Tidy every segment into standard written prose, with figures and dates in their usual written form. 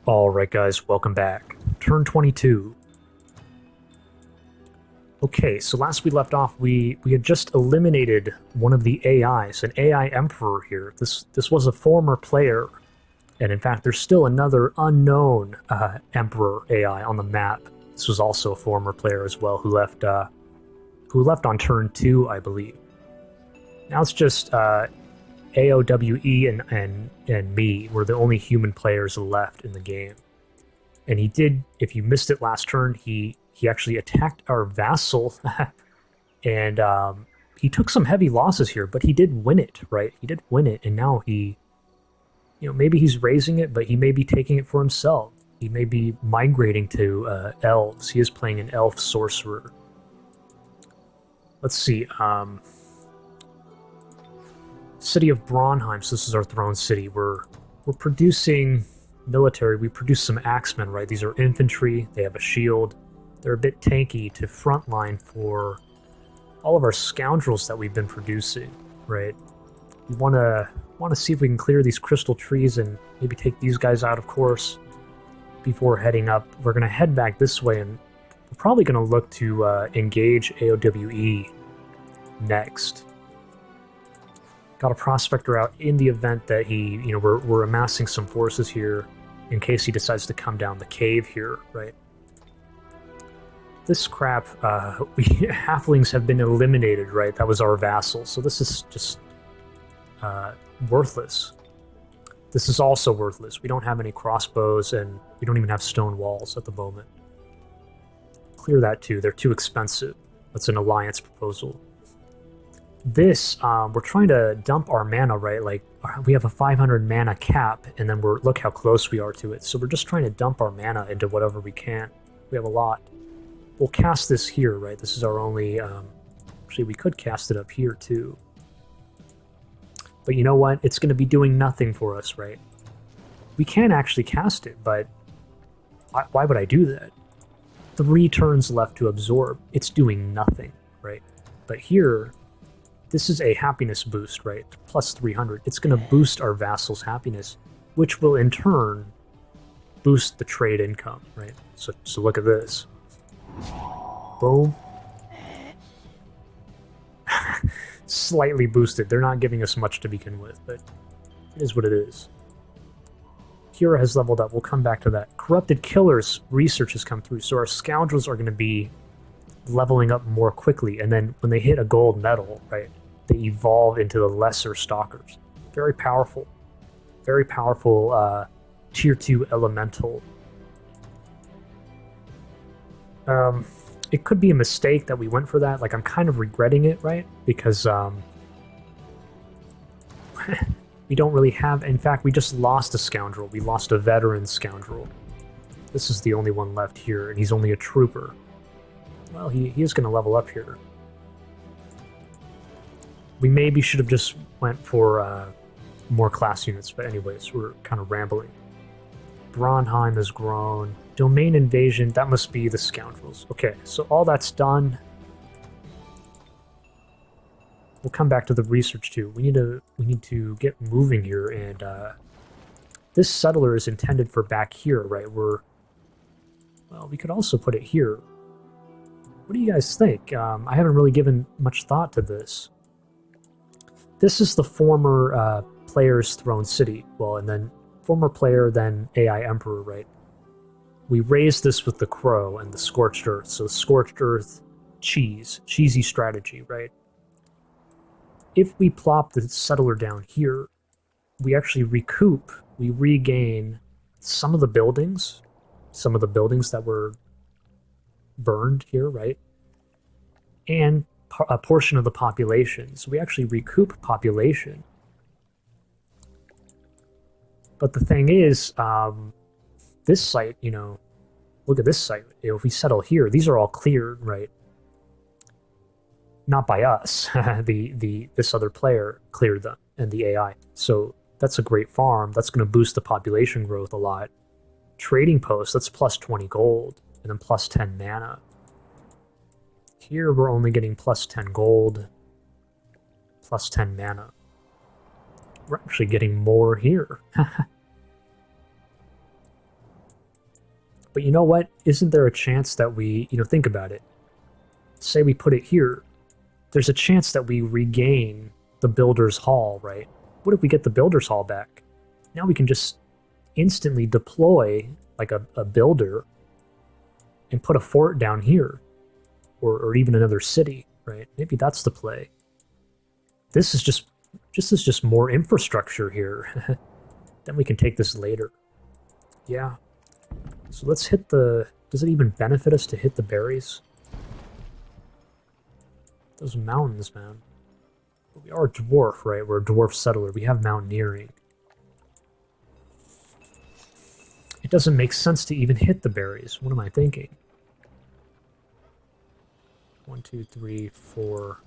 Alright guys, welcome back. Turn 22. Okay, so last we left off, we had just eliminated one of the AIs, an AI Emperor here. This was a former player, and in fact there's still another unknown Emperor AI on the map. This was also a former player as well who left on turn 2, I believe. Now it's just AOWE and me were the only human players left in the game. And he did, if you missed it last turn, he actually attacked our vassal, and he took some heavy losses here, but he did win it, right? He did win it, and now he, maybe he's raising it, but he may be taking it for himself. He may be migrating to elves. He is playing an elf sorcerer. Let's see, City of Braunheim, so this is our throne city. We're producing military. We produce some axemen, right? These are infantry. They have a shield. They're a bit tanky to frontline for all of our scoundrels that we've been producing, right? We want to see if we can clear these crystal trees and maybe take these guys out, of course, before heading up. We're going to head back this way, and we're probably going to look to engage AOWE next. Got a prospector out in the event that he, we're amassing some forces here in case he decides to come down the cave here, right? This crap, halflings have been eliminated, right? That was our vassal, so this is just worthless. This is also worthless. We don't have any crossbows, and we don't even have stone walls at the moment. Clear that too. They're too expensive. That's an alliance proposal. This, we're trying to dump our mana, right? Like, we have a 500 mana cap, and then look how close we are to it. So we're just trying to dump our mana into whatever we can. We have a lot. We'll cast this here, right? This is our only, actually we could cast it up here too. But you know what? It's going to be doing nothing for us, right? We can actually cast it, but why would I do that? 3 turns left to absorb. It's doing nothing, right? But here, this is a happiness boost, right? Plus 300. It's going to boost our vassal's happiness, which will in turn boost the trade income, right? So look at this. Boom. Slightly boosted. They're not giving us much to begin with, but it is what it is. Kira has leveled up. We'll come back to that. Corrupted Killers research has come through, so our scoundrels are going to be leveling up more quickly, and then when they hit a gold medal, right, they evolve into the lesser stalkers. Very powerful tier 2 elemental. It could be a mistake that we went for that. Like, I'm kind of regretting it, right? Because we don't really have, in fact, we just lost a scoundrel. We lost a veteran scoundrel. This is the only one left here, and he's only a trooper. Well, he is going to level up here. We maybe should have just went for more class units, but anyways, we're kind of rambling. Braunheim has grown. Domain invasion, that must be the scoundrels. Okay, so all that's done. We'll come back to the research too. We need to get moving here, and this settler is intended for back here, right? Well, we could also put it here. What do you guys think? I haven't really given much thought to this. This is the former player's throne city. Well, and then former player, then AI Emperor, right? We raised this with the Crow and the Scorched Earth. So Scorched Earth, cheesy strategy, right? If we plop the settler down here, we actually we regain some of the buildings that were burned here, right? And a portion of the population. So we actually recoup population. But the thing is, this site, look at this site. If we settle here, these are all cleared, right? Not by us. This other player cleared them, and the AI. So that's a great farm. That's going to boost the population growth a lot. Trading post, that's plus 20 gold, and then plus 10 mana. Here we're only getting plus 10 gold, plus 10 mana. We're actually getting more here. But you know what? Isn't there a chance that we, think about it. Say we put it here. There's a chance that we regain the Builder's Hall, right? What if we get the Builder's Hall back? Now we can just instantly deploy like a builder and put a fort down here, or even another city, right? Maybe that's the play. This is just more infrastructure here. Then we can take this later. Yeah. So let's hit the... Does it even benefit us to hit the berries? Those mountains, man. But we are a dwarf, right? We're a dwarf settler. We have mountaineering. It doesn't make sense to even hit the berries. What am I thinking? 1, 2, 3, 4.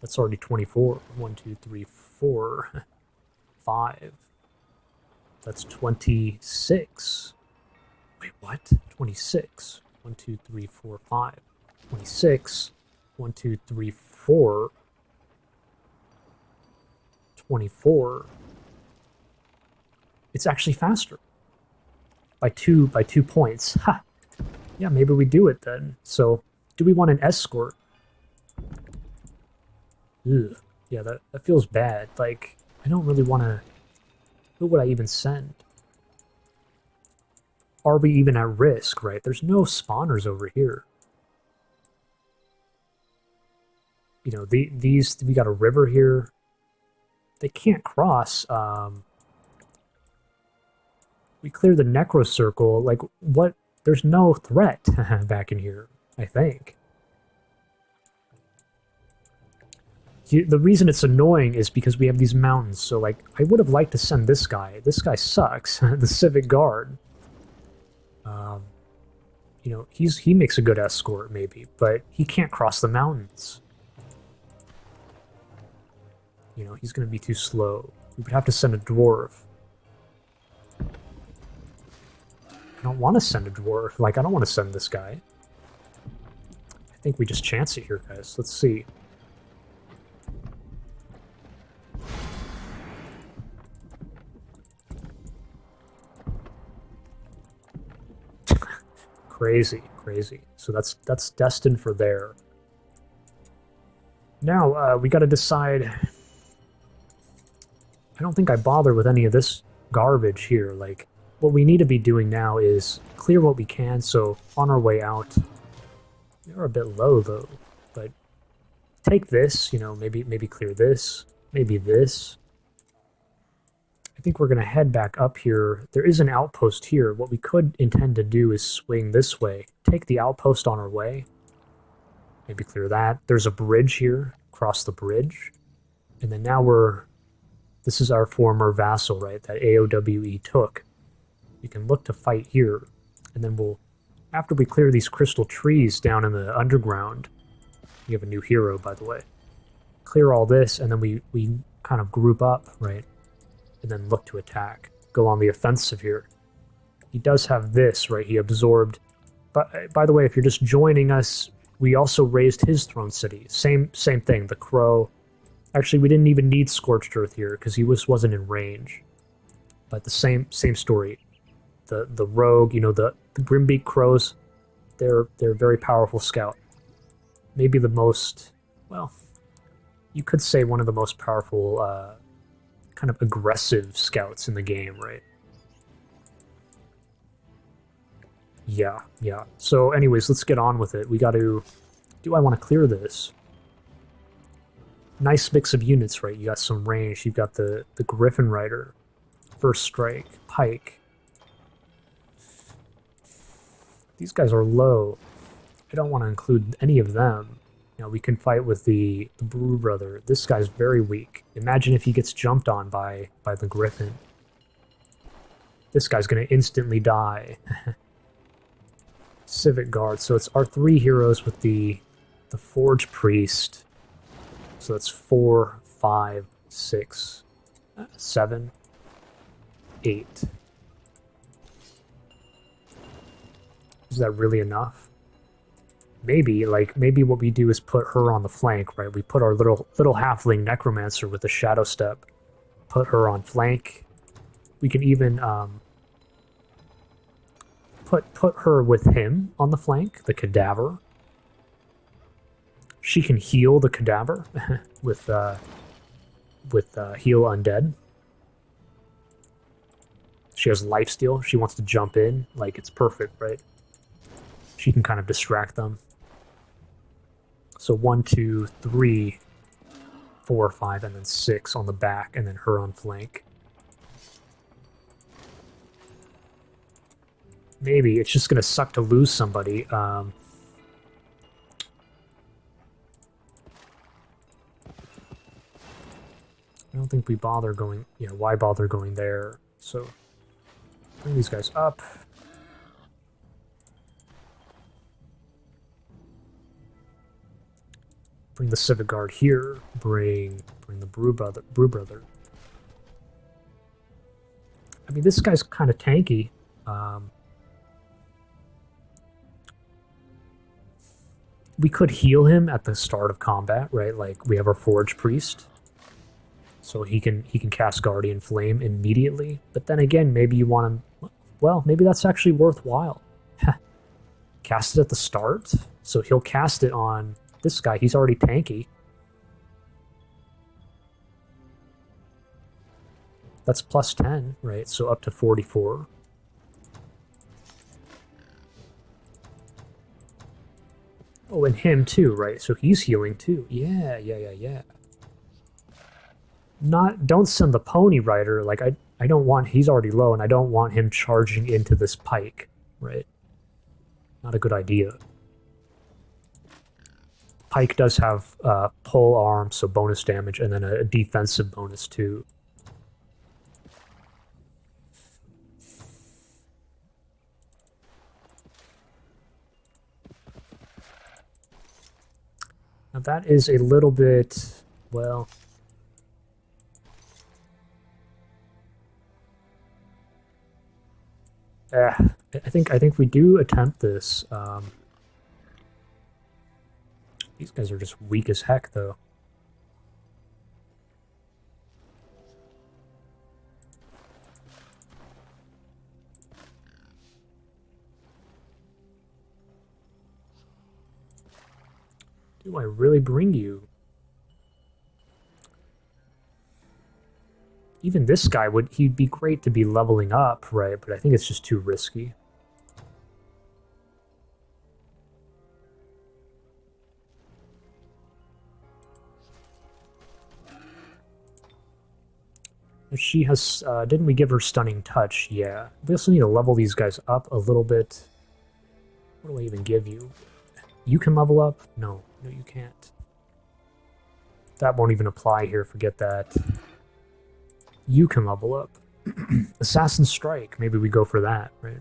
That's already 24. 1, 2, 3, 4. 5. That's 26. Wait, what? 26. 1, 2, 3, 4, 5. 26. 1, 2, 3, 4. 24. It's actually faster. By two points. Ha! Yeah, maybe we do it then. So, do we want an escort? Ugh. Yeah, that feels bad. Like, I don't really want to... Who would I even send? Are we even at risk, right? There's no spawners over here. You know, these... We got a river here. They can't cross. We clear the Necro Circle. Like, what? There's no threat back in here, I think. The reason it's annoying is because we have these mountains. So, like, I would have liked to send this guy. This guy sucks. The Civic Guard. You know, he makes a good escort, maybe, but he can't cross the mountains. You know, he's going to be too slow. We would have to send a dwarf. I don't want to send a dwarf. Like, I don't want to send this guy. I think we just chance it here, guys. Let's see. Crazy, crazy. So that's destined for there. Now, we got to decide... I don't think I bother with any of this garbage here. Like, what we need to be doing now is clear what we can, so on our way out... They're a bit low, though, but take this, you know, maybe clear this, maybe this. I think we're going to head back up here. There is an outpost here. What we could intend to do is swing this way, take the outpost on our way, maybe clear that. There's a bridge here, cross the bridge, and then now this is our former vassal, right, that AOWE took. We can look to fight here, and then we'll, after we clear these crystal trees down in the underground, we have a new hero, by the way. Clear all this, and then we kind of group up, right? And then look to attack. Go on the offensive here. He does have this, right? He absorbed... But by the way, if you're just joining us, we also raised his throne city. Same thing, the crow. Actually, we didn't even need Scorched Earth here, because he wasn't in range. But the same story. The rogue, you know, the Grimbeak crows, they're a very powerful scout. Maybe the most, well, you could say one of the most powerful, kind of aggressive scouts in the game, right? Yeah. So anyways, let's get on with it. We got to... Do I want to clear this? Nice mix of units, right? You got some range. You've got the Griffin Rider, First Strike, Pike. These guys are low. I don't want to include any of them. You know, we can fight with the Brew Brother. This guy's very weak. Imagine if he gets jumped on by the Griffin. This guy's going to instantly die. Civic Guard. So it's our 3 heroes with the Forge Priest. So that's 4, 5, 6, 7, 8. Is that really enough? Maybe what we do is put her on the flank, right? We put our little halfling necromancer with the Shadow Step, put her on flank. We can even put her with him on the flank, the cadaver. She can heal the cadaver with heal undead. She has lifesteal. She wants to jump in. Like, it's perfect, right? She can kind of distract them. So 1, 2, 3, 4, 5, and then 6 on the back, and then her on flank. Maybe it's just going to suck to lose somebody. I don't think we bother going... Yeah, why bother going there? So, bring these guys up. Bring the Civic Guard here. Bring the Brew Brother. I mean, this guy's kind of tanky. We could heal him at the start of combat, right? Like, we have our Forge Priest. So he can cast Guardian Flame immediately. But then again, maybe you want him... Well, maybe that's actually worthwhile. Cast it at the start. So he'll cast it on this guy. He's already tanky. That's plus 10, right? So up to 44. Oh, and him too, right? So he's healing too. Yeah. Don't send the Pony Rider. Like, I don't want... He's already low, and I don't want him charging into this pike, right? Not a good idea. Pike does have pole arm, so bonus damage, and then a defensive bonus too. Now that is a little bit... Well... I think we do attempt this. These guys are just weak as heck, though. Do I really bring you? Even this guy he'd be great to be leveling up, right? But I think it's just too risky. She has, didn't we give her Stunning Touch? Yeah. We also need to level these guys up a little bit. What do I even give you? You can level up? No, you can't. That won't even apply here, forget that. You can level up. Assassin Strike, maybe we go for that, right?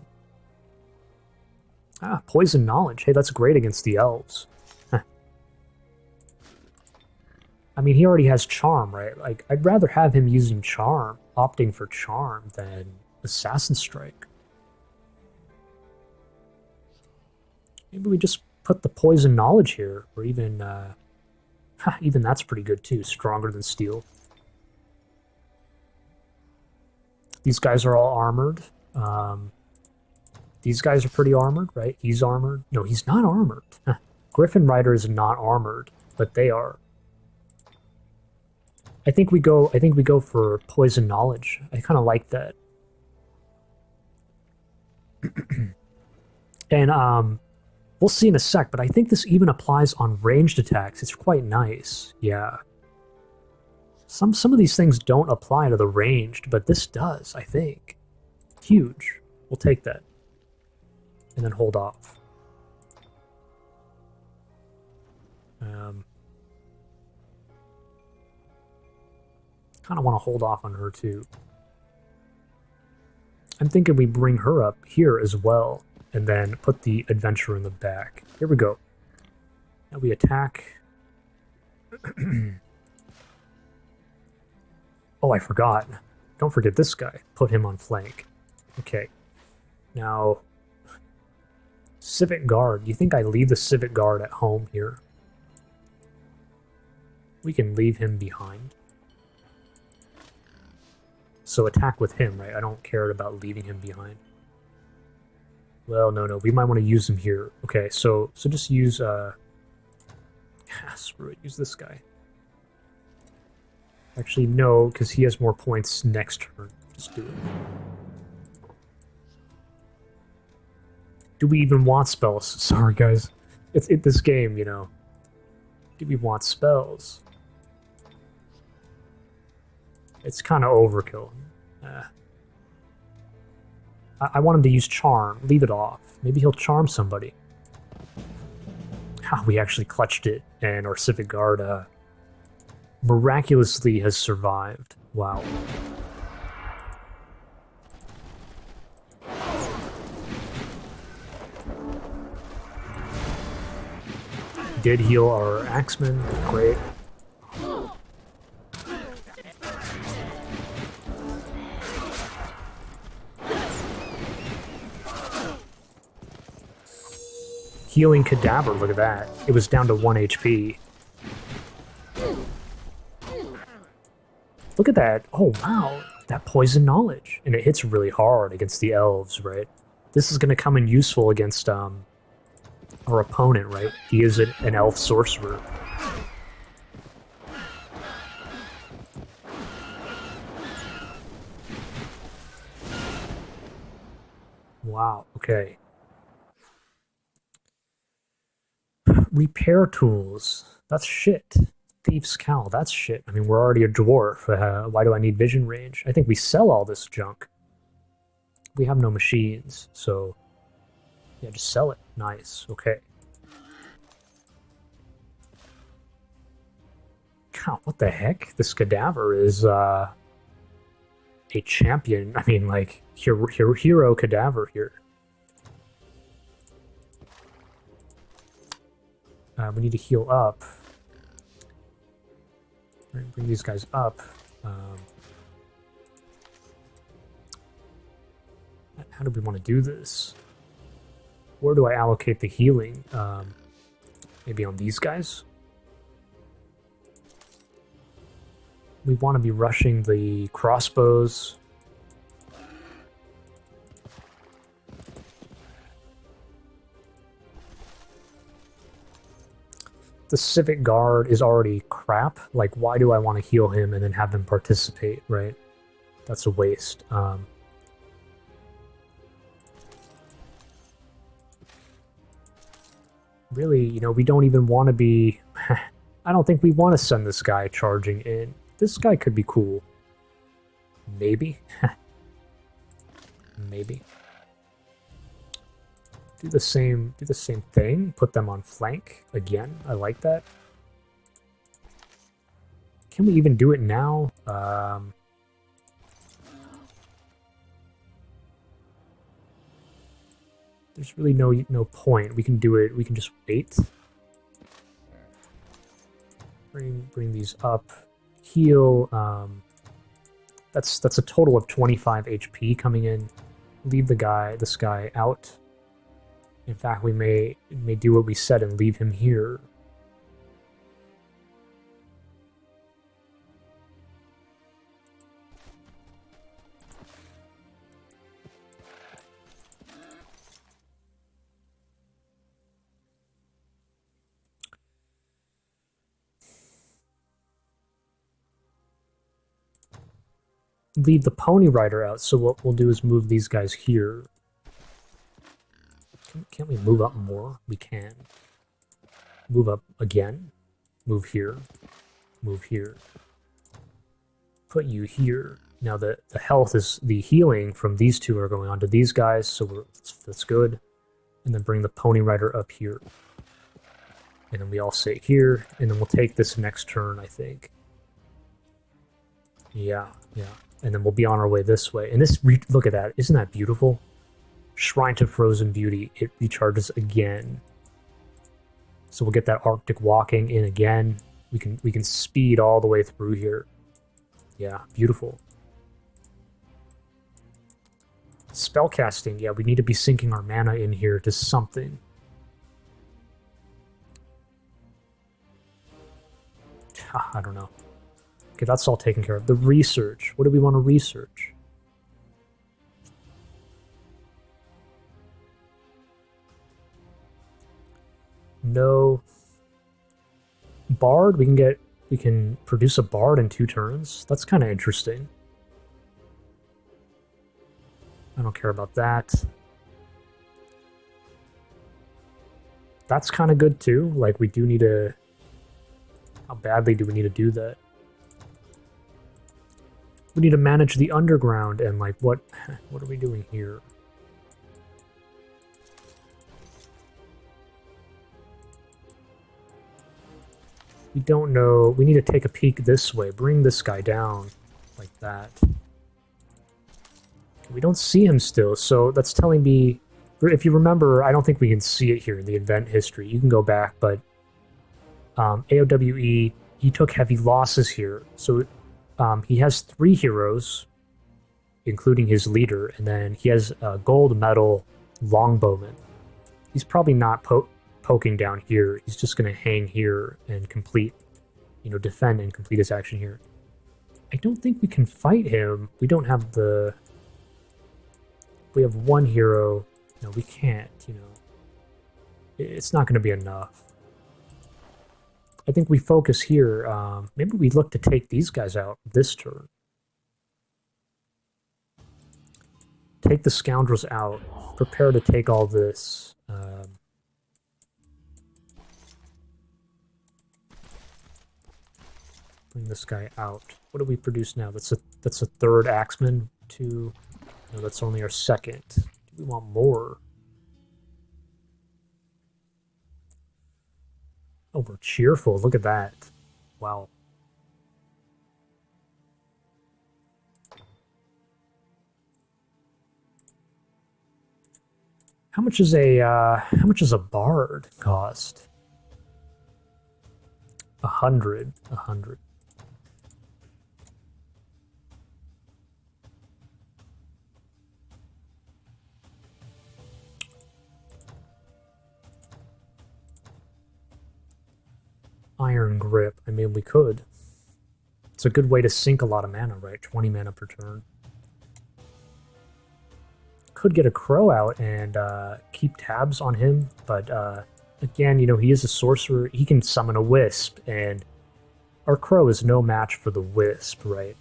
Ah, Poison Knowledge. Hey, that's great against the elves. I mean, he already has Charm, right? Like, I'd rather have him using Charm, opting for Charm, than Assassin Strike. Maybe we just put the Poison Knowledge here, or even, even that's pretty good too, stronger than Steel. These guys are all armored. These guys are pretty armored, right? He's armored. No, he's not armored. Griffin Rider is not armored, but they are. I think we go for Poison Knowledge. I kind of like that. And we'll see in a sec, but I think this even applies on ranged attacks. It's quite nice. Yeah. Some of these things don't apply to the ranged, but this does, I think. Huge. We'll take that. And then hold off. Kind of want to hold off on her too. I'm thinking we bring her up here as well, and then put the adventurer in the back. Here we go. Now we attack. Oh, I forgot. Don't forget this guy. Put him on flank. Okay. Now, Civic Guard. You think I leave the Civic Guard at home here? We can leave him behind. So attack with him, right? I don't care about leaving him behind. Well, no. We might want to use him here. Okay, so just use screw it. Use this guy. Actually, no, because he has more points next turn. Just do it. Do we even want spells? Sorry, guys. It's this game, you know. Do we want spells? It's kind of overkill. I want him to use Charm. Leave it off. Maybe he'll charm somebody. We actually clutched it, and our Civic Guard miraculously has survived. Wow. Did heal our Axeman. Great. Healing Cadaver, look at that. It was down to 1 HP. Look at that. Oh, wow. That Poison Knowledge. And it hits really hard against the elves, right? This is going to come in useful against our opponent, right? He is an elf sorcerer. Wow, okay. Repair tools. That's shit. Thief's Cowl. That's shit. I mean, we're already a dwarf. Why do I need vision range? I think we sell all this junk. We have no machines, so... yeah, just sell it. Nice. Okay. God, what the heck? This Cadaver is, a champion. I mean, like, hero Cadaver here. We need to heal up. Bring these guys up. How do we want to do this? Where do I allocate the healing? Maybe on these guys? We want to be rushing the crossbows. The Civic Guard is already crap. Like, why do I want to heal him and then have him participate, right? That's a waste. Really, you know, we don't even want to be... I don't think we want to send this guy charging in. This guy could be cool. Maybe. Maybe. Do the same thing. Put them on flank again. I like that. Can we even do it now? There's really no point. We can do it. We can just wait. Bring these up. Heal. That's a total of 25 HP coming in. Leave this guy out. In fact, we may do what we said and leave him here. Leave the Pony Rider out, so what we'll do is move these guys here. Can't we move up more? We can. Move up again. Move here. Move here. Put you here. Now the health is the healing from these two are going on to these guys, so that's good. And then bring the Pony Rider up here. And then we all stay here, and then we'll take this next turn, I think. Yeah. And then we'll be on our way this way. And this, look at that. Isn't that beautiful? Shrine to Frozen Beauty. It recharges again. So we'll get that Arctic Walking in again. We can speed all the way through here. Yeah, beautiful. Spellcasting. Yeah, we need to be sinking our mana in here to something. I don't know. Okay, that's all taken care of. The research. What do we want to research? No Bard. We can produce a Bard in 2 turns. That's kind of interesting. I don't care about that. That's kind of good too. Like, we do need to... How badly do we need to do that? We need to manage the underground, and like, what are we doing here? We don't know. We need to take a peek this way. Bring this guy down like that. We don't see him still, so that's telling me... If you remember, I don't think we can see it here in the event history. You can go back, but AOWE, he took heavy losses here. So he has 3 heroes, including his leader, and then he has a gold medal longbowman. He's probably not poking down here. He's just going to hang here and complete, defend and complete his action here. I don't think we can fight him. We don't have the... We have 1 hero. No, we can't, It's not going to be enough. I think we focus here. Maybe we look to take these guys out this turn. Take the scoundrels out. Prepare to take all this. Bring this guy out. What do we produce now? That's a 3rd Axeman. 2. No, that's only our 2nd. Do we want more? Oh, we're cheerful. Look at that. Wow. How much is a bard cost? 100. 100. Iron Grip. I mean, we could. It's a good way to sink a lot of mana, right? 20 mana per turn. Could get a Crow out and keep tabs on him, but again, he is a sorcerer. He can summon a Wisp, and our Crow is no match for the Wisp, right?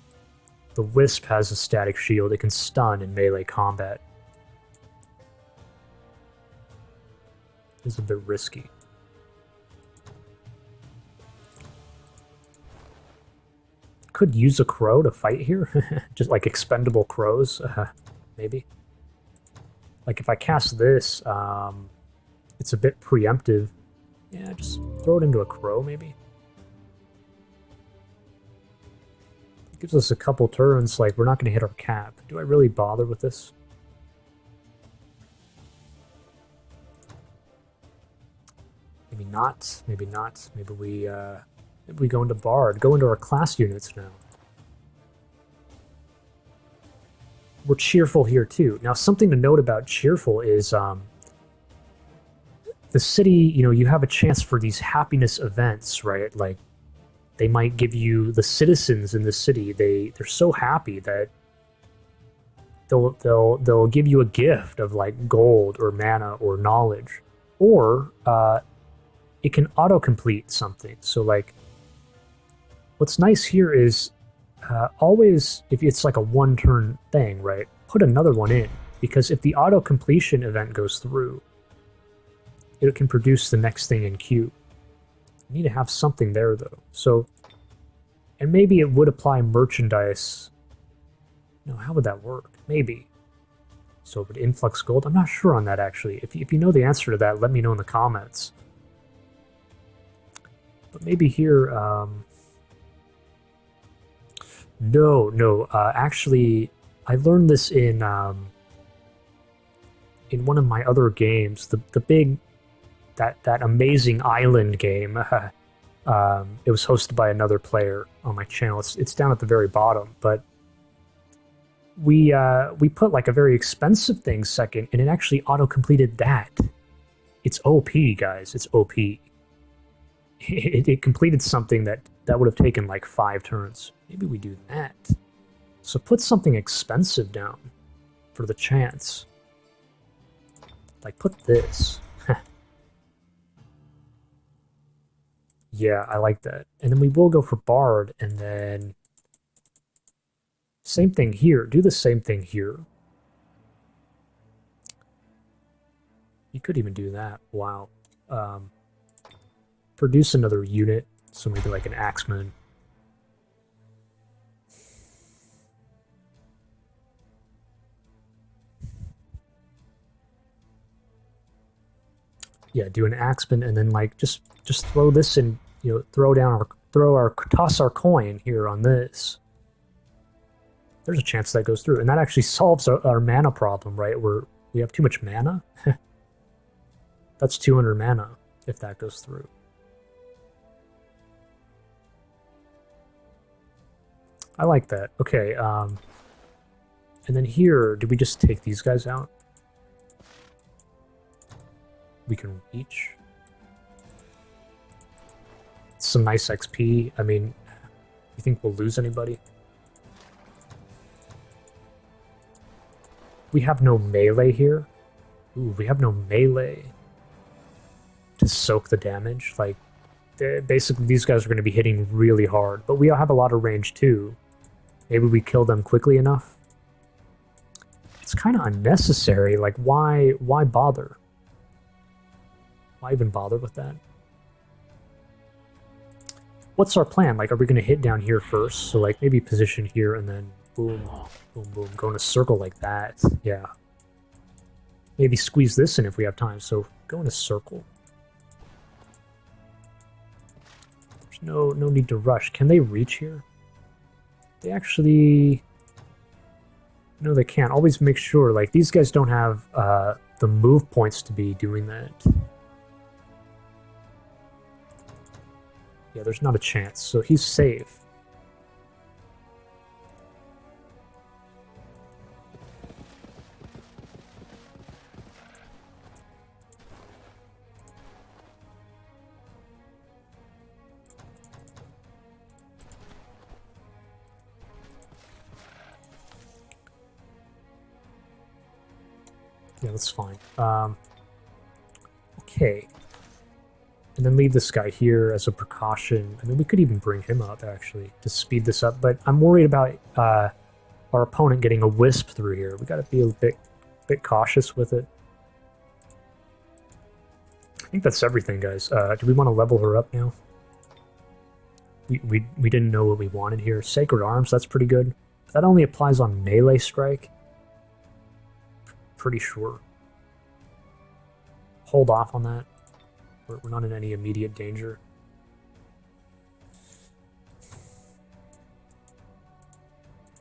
The Wisp has a static shield. It can stun in melee combat. It's a bit risky. Could use a Crow to fight here. Just like expendable crows, maybe. Like if I cast this, it's a bit preemptive. Yeah, just throw it into a Crow, maybe. It gives us a couple turns, like we're not going to hit our cap. Do I really bother with this? Maybe not, maybe not. Maybe we go into Bard, go into our class units now. We're cheerful here too. Now, something to note about cheerful is the city, you have a chance for these happiness events, right? Like, they might give you, the citizens in the city, they're so happy that they'll give you a gift of like gold or mana or knowledge. Or it can autocomplete something. So like, what's nice here is always, if it's like a 1-turn thing, right, put another one in. Because if the auto-completion event goes through, it can produce the next thing in queue. You need to have something there, though. So, and maybe it would apply merchandise. No, how would that work? Maybe. So it would influx gold? I'm not sure on that, actually. If you know the answer to that, let me know in the comments. But maybe here... No. Actually, I learned this in one of my other games. The big, that amazing island game. It was hosted by another player on my channel. It's down at the very bottom. But we put like a very expensive thing second, and it actually auto completed that. It's OP, guys. It's OP. It completed something that would have taken like 5 turns. Maybe we do that. So put something expensive down for the chance. Like put this. Yeah, I like that. And then we will go for Bard, and then same thing here. Do the same thing here. You could even do that. Wow. Produce another unit, so maybe like an Axeman. Yeah, do an Axeman, and then like just throw this in. You know, toss our coin here on this. There's a chance that goes through, and that actually solves our mana problem, right? We have too much mana. That's 200 mana if that goes through. I like that. Okay, and then here, do we just take these guys out? We can reach. Some nice XP. I mean, you think we'll lose anybody? We have no melee here. Ooh, we have no melee to soak the damage. Like, basically these guys are going to be hitting really hard, but we have a lot of range too. Maybe we kill them quickly enough. It's kind of unnecessary. Like, why bother? Why even bother with that? What's our plan? Like, are we going to hit down here first? So, like, maybe position here and then boom, boom, boom. Go in a circle like that. Yeah. Maybe squeeze this in if we have time. So, go in a circle. There's no need to rush. Can they reach here? They actually... No, they can't. Always make sure, like, these guys don't have the move points to be doing that. Yeah, there's not a chance, so he's safe. Yeah, that's fine. Okay. And then leave this guy here as a precaution. I mean, we could even bring him up, actually, to speed this up. But I'm worried about our opponent getting a wisp through here. We got to be a bit cautious with it. I think that's everything, guys. Do we want to level her up now? We didn't know what we wanted here. Sacred Arms, that's pretty good. That only applies on melee strike. Pretty sure. Hold off on that. We're not in any immediate danger.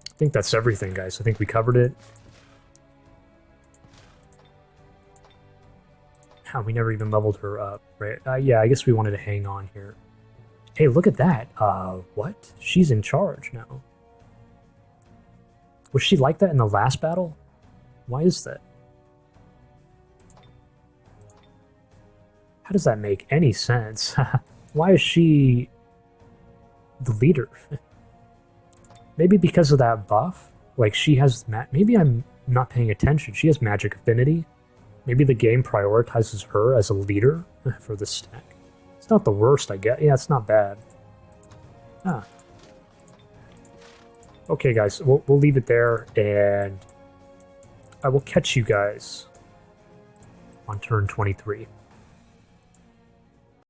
I think that's everything, guys. I think we covered it. We never even leveled her up, right? Yeah, I guess we wanted to hang on here. Hey, look at that. What? She's in charge now. Was she like that in the last battle? Why is that? How does that make any sense? Why is she the leader? Maybe because of that buff? Like, she has... Maybe I'm not paying attention. She has magic affinity. Maybe the game prioritizes her as a leader for this stack. It's not the worst, I guess. Yeah, it's not bad. Ah. Okay, guys. We'll leave it there, and I will catch you guys on turn 23.